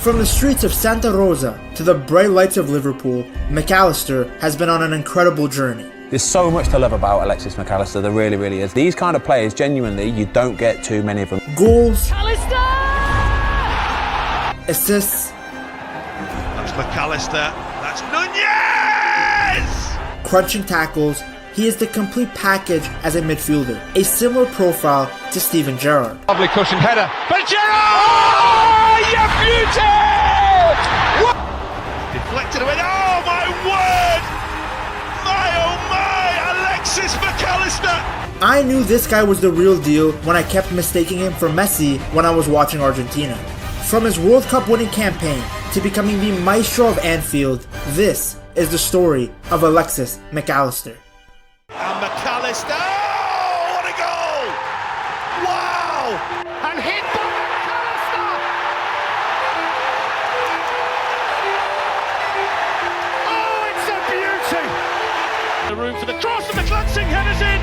From the streets of Santa Rosa to the bright lights of Liverpool, Mac Allister has been on an incredible journey. There's so much to love about Alexis Mac Allister, there really, really is. These kind of players, genuinely, you don't get too many of them. Goals, Allister! assists, That's Mac Allister, that's Nunez! crunching tackles, he is the complete package as a midfielder, a similar profile to Steven Gerrard. Lovely cushioned header, but Gerrard! Oh, you beauty! Deflected away, oh my word! My oh my, Alexis Mac Allister! I knew this guy was the real deal when I kept mistaking him for Messi when I was watching Argentina. From his World Cup winning campaign to becoming the Maestro of Anfield, this is the story of Alexis Mac Allister. And Mac Allister, oh, what a goal! Wow! And hit by Mac Allister! Oh, it's a beauty! The room for the cross and the glancing headers in!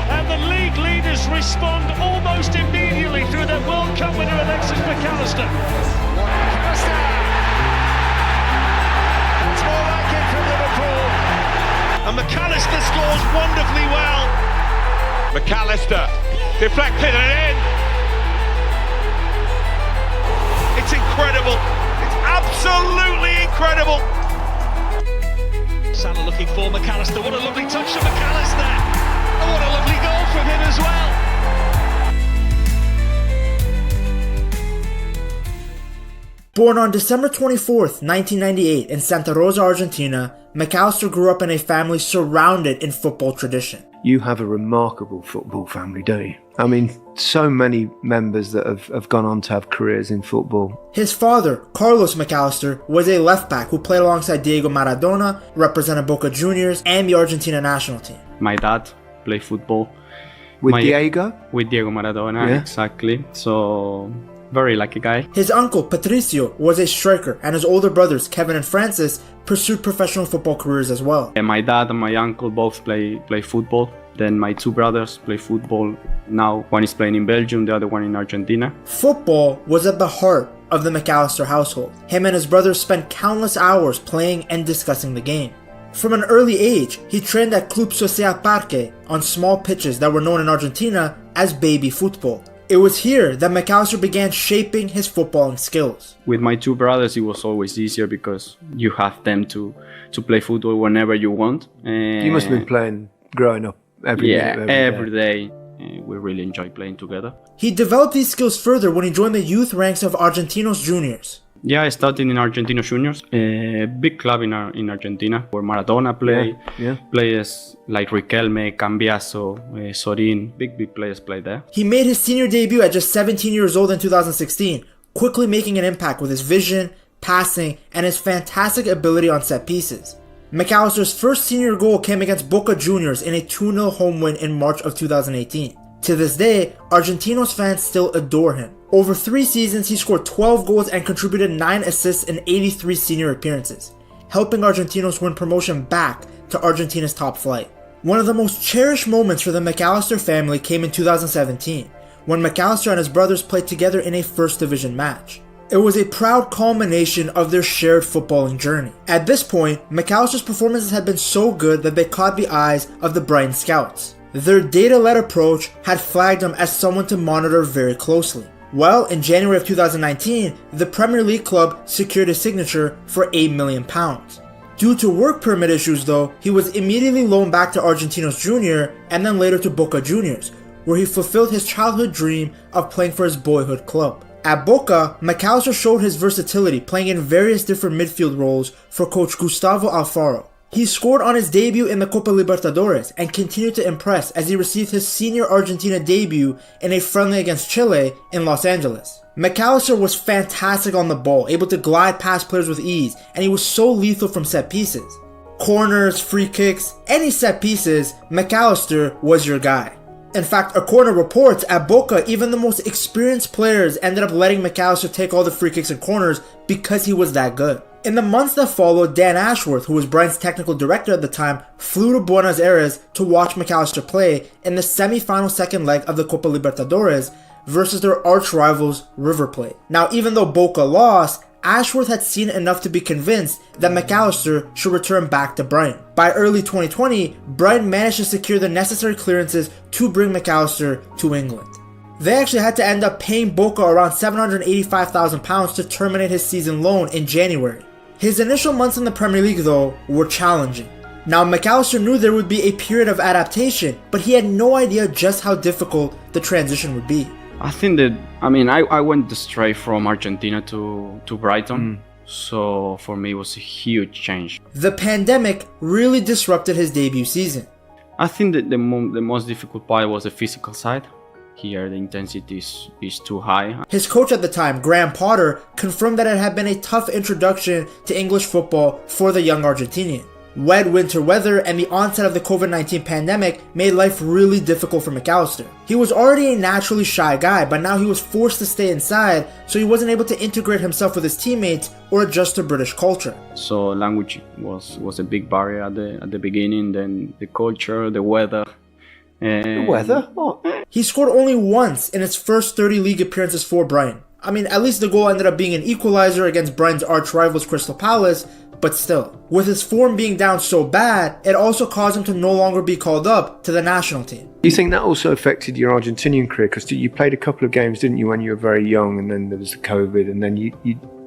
And the league leaders respond almost immediately through their World Cup winner Alexis Mac Allister. That's more like it from Liverpool. And Mac Allister scores wonderfully well. Mac Allister, deflected and in. It's incredible. It's absolutely incredible. Salah looking for Mac Allister. What a lovely touch from Mac Allister. Oh, what a lovely goal from him as well. Born on December 24th, 1998 in Santa Rosa, Argentina, Mac Allister grew up in a family surrounded in football tradition. You have a remarkable football family, don't you? I mean, so many members that have gone on to have careers in football. His father, Carlos Mac Allister, was a left back who played alongside Diego Maradona, represented Boca Juniors, and the Argentina national team. My dad played football. With Diego? With Diego Maradona, Yeah. exactly. So, very lucky guy. His uncle, Patricio, was a striker, and his older brothers, Kevin and Francis, pursued professional football careers as well. And my dad and my uncle both play football. Then my two brothers play football. Now one is playing in Belgium, the other one in Argentina. Football was at the heart of the Mac Allister household. Him and his brothers spent countless hours playing and discussing the game. From an early age, he trained at Club Social Parque on small pitches that were known in Argentina as baby football. It was here that Mac Allister began shaping his footballing skills. With my two brothers, it was always easier because you have them to play football whenever you want. You must have been playing growing up every day. We really enjoy playing together. He developed these skills further when he joined the youth ranks of Argentinos Juniors. Yeah, I started in Argentinos Juniors, a big club in Argentina where Maradona played. Players like Riquelme, Cambiaso, Sorin, big players play there. He made his senior debut at just 17 years old in 2016, quickly making an impact with his vision, passing, and his fantastic ability on set pieces. Mac Allister's first senior goal came against Boca Juniors in a 2-0 home win in March of 2018. To this day, Argentinos fans still adore him. Over 3 seasons, he scored 12 goals and contributed 9 assists in 83 senior appearances, helping Argentinos win promotion back to Argentina's top flight. One of the most cherished moments for the Mac Allister family came in 2017, when Mac Allister and his brothers played together in a first division match. It was a proud culmination of their shared footballing journey. At this point, Mac Allister's performances had been so good that they caught the eyes of the Brighton scouts. Their data-led approach had flagged him as someone to monitor very closely. Well, in January of 2019, the Premier League club secured his signature for £8 million. Due to work permit issues though, he was immediately loaned back to Argentinos Junior and then later to Boca Juniors, where he fulfilled his childhood dream of playing for his boyhood club. At Boca, Mac Allister showed his versatility, playing in various different midfield roles for coach Gustavo Alfaro. He scored on his debut in the Copa Libertadores and continued to impress as he received his senior Argentina debut in a friendly against Chile in Los Angeles. Mac Allister was fantastic on the ball, able to glide past players with ease, and he was so lethal from set pieces. Corners, free kicks, any set pieces, Mac Allister was your guy. In fact, according to reports, at Boca, even the most experienced players ended up letting Mac Allister take all the free kicks and corners because he was that good. In the months that followed, Dan Ashworth, who was Brighton's technical director at the time, flew to Buenos Aires to watch Mac Allister play in the semi-final second leg of the Copa Libertadores versus their arch rivals River Plate. Now, even though Boca lost, Ashworth had seen enough to be convinced that Mac Allister should return back to Brighton. By early 2020, Brighton managed to secure the necessary clearances to bring Mac Allister to England. They actually had to end up paying Boca around £785,000 to terminate his season loan in January. His initial months in the Premier League, though, were challenging. Now, Mac Allister knew there would be a period of adaptation, but he had no idea just how difficult the transition would be. I think that, I went straight from Argentina to Brighton, so for me it was a huge change. The pandemic really disrupted his debut season. I think that the most difficult part was the physical side. Here the intensity is too high. His coach at the time, Graham Potter, confirmed that it had been a tough introduction to English football for the young Argentinian. Wet winter weather and the onset of the COVID-19 pandemic made life really difficult for Mac Allister. He was already a naturally shy guy, but now he was forced to stay inside, so he wasn't able to integrate himself with his teammates or adjust to British culture. So language was a big barrier at the beginning, then the culture, the weather. The weather? What? He scored only once in his first 30 league appearances for Brighton. At least the goal ended up being an equalizer against Brighton's arch rivals Crystal Palace, but still. With his form being down so bad, it also caused him to no longer be called up to the national team. Do you think that also affected your Argentinian career? Because you played a couple of games, didn't you, when you were very young, and then there was the COVID, and then you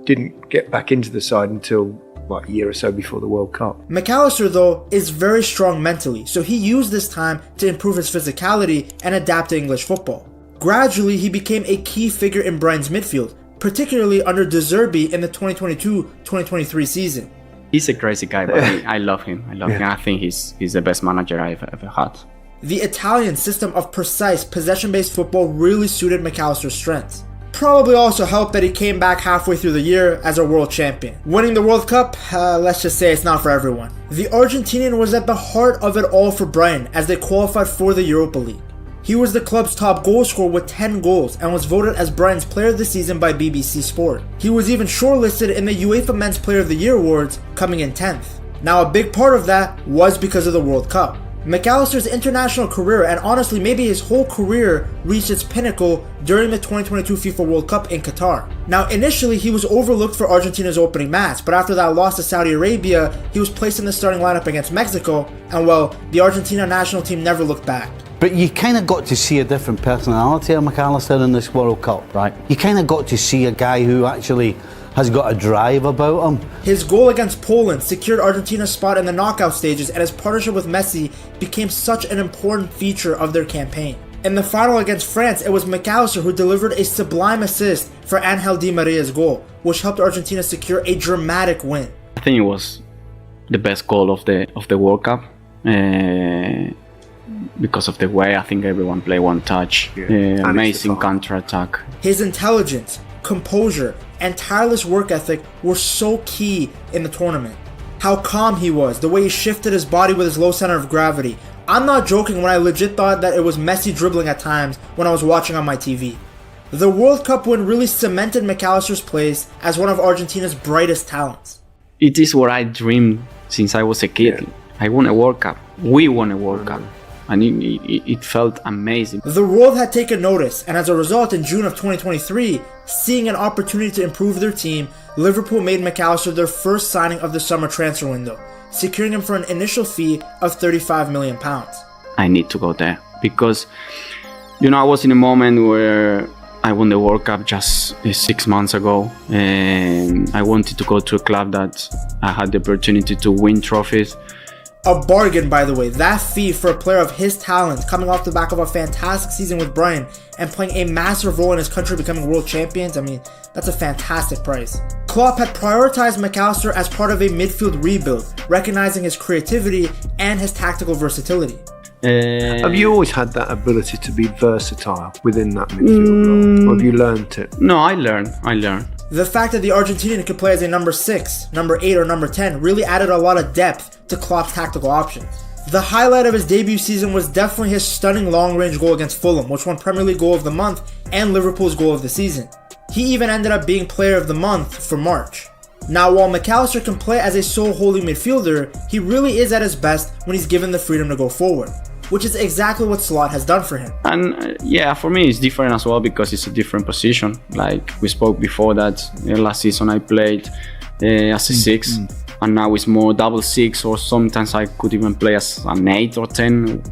didn't get back into the side until a year or so before the World Cup. Mac Allister, though, is very strong mentally, so he used this time to improve his physicality and adapt to English football. Gradually, he became a key figure in Brighton's midfield, particularly under De Zerbi in the 2022-2023 season. He's a crazy guy, but I love him. Him. I think he's the best manager I've ever had. The Italian system of precise, possession-based football really suited Mac Allister's strengths. Probably also helped that he came back halfway through the year as a world champion. Winning the World Cup, let's just say it's not for everyone. The Argentinian was at the heart of it all for Brighton as they qualified for the Europa League. He was the club's top goal scorer with 10 goals and was voted as Brighton's Player of the Season by BBC Sport. He was even shortlisted in the UEFA Men's Player of the Year awards, coming in 10th. Now, a big part of that was because of the World Cup. Mac Allister's international career, and honestly maybe his whole career, reached its pinnacle during the 2022 FIFA World Cup in Qatar. Now, initially he was overlooked for Argentina's opening match, but after that loss to Saudi Arabia, he was placed in the starting lineup against Mexico, and well, the Argentina national team never looked back. But you kind of got to see a different personality of Mac Allister in this World Cup, right? You kind of got to see a guy who actually has got a drive about him. His goal against Poland secured Argentina's spot in the knockout stages, and his partnership with Messi became such an important feature of their campaign. In the final against France, it was Mac Allister who delivered a sublime assist for Angel Di Maria's goal, which helped Argentina secure a dramatic win. I think it was the best goal of the World Cup. Because of the way I think everyone played one touch, amazing counter-attack. His intelligence, composure, and tireless work ethic were so key in the tournament. How calm he was, the way he shifted his body with his low center of gravity. I'm not joking when I legit thought that it was Messi dribbling at times when I was watching on my TV. The World Cup win really cemented Mac Allister's place as one of Argentina's brightest talents. It is what I dreamed since I was a kid. I won a World Cup. We won a World Cup. And it felt amazing. The world had taken notice, and as a result, in June of 2023, seeing an opportunity to improve their team, Liverpool made Mac Allister their first signing of the summer transfer window, securing him for an initial fee of £35 million. I need to go there because, I was in a moment where I won the World Cup just 6 months ago, and I wanted to go to a club that I had the opportunity to win trophies. A bargain, by the way. That fee for a player of his talent, coming off the back of a fantastic season with Brighton and playing a massive role in his country becoming world champions, that's a fantastic price. Klopp had prioritized Mac Allister as part of a midfield rebuild, recognizing his creativity and his tactical versatility. Have you always had that ability to be versatile within that midfield role? Or have you learned it? No, I learned. The fact that the Argentinian could play as a number 6, number 8, or number 10 really added a lot of depth to Klopp's tactical options. The highlight of his debut season was definitely his stunning long-range goal against Fulham, which won Premier League Goal of the Month and Liverpool's Goal of the Season. He even ended up being Player of the Month for March. Now, while Mac Allister can play as a sole holding midfielder, he really is at his best when he's given the freedom to go forward. which is exactly what Slot has done for him. And yeah, for me it's different as well because it's a different position. Like we spoke before that last season I played as a 6, and now it's more double 6, or sometimes I could even play as an 8 or 10,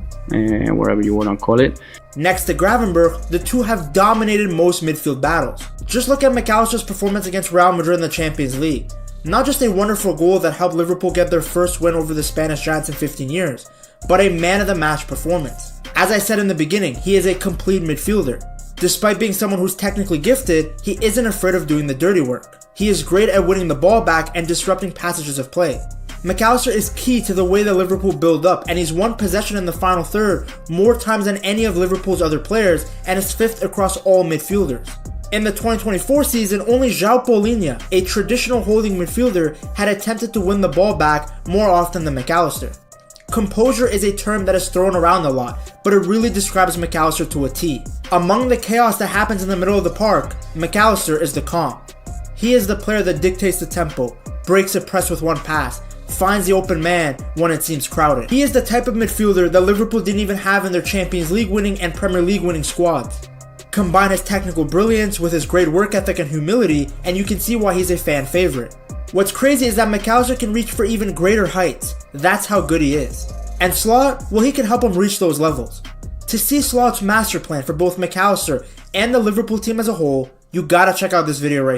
whatever you want to call it. Next to Gravenberch, the two have dominated most midfield battles. Just look at Mac Allister's performance against Real Madrid in the Champions League. Not just a wonderful goal that helped Liverpool get their first win over the Spanish Giants in 15 years, but a man-of-the-match performance. As I said in the beginning, he is a complete midfielder. Despite being someone who's technically gifted, he isn't afraid of doing the dirty work. He is great at winning the ball back and disrupting passages of play. Mac Allister is key to the way that Liverpool build up, and he's won possession in the final third more times than any of Liverpool's other players, and is 5th across all midfielders. In the 2024 season, only João Paulinho, a traditional holding midfielder, had attempted to win the ball back more often than Mac Allister. Composure is a term that is thrown around a lot, but it really describes Mac Allister to a T. Among the chaos that happens in the middle of the park, Mac Allister is the calm. He is the player that dictates the tempo, breaks a press with one pass, finds the open man when it seems crowded. He is the type of midfielder that Liverpool didn't even have in their Champions League winning and Premier League winning squads. Combine his technical brilliance with his great work ethic and humility, and you can see why he's a fan favorite. What's crazy is that Mac Allister can reach for even greater heights. That's how good he is. And Slot, well, he can help him reach those levels. To see Slot's master plan for both Mac Allister and the Liverpool team as a whole, you gotta check out this video right here.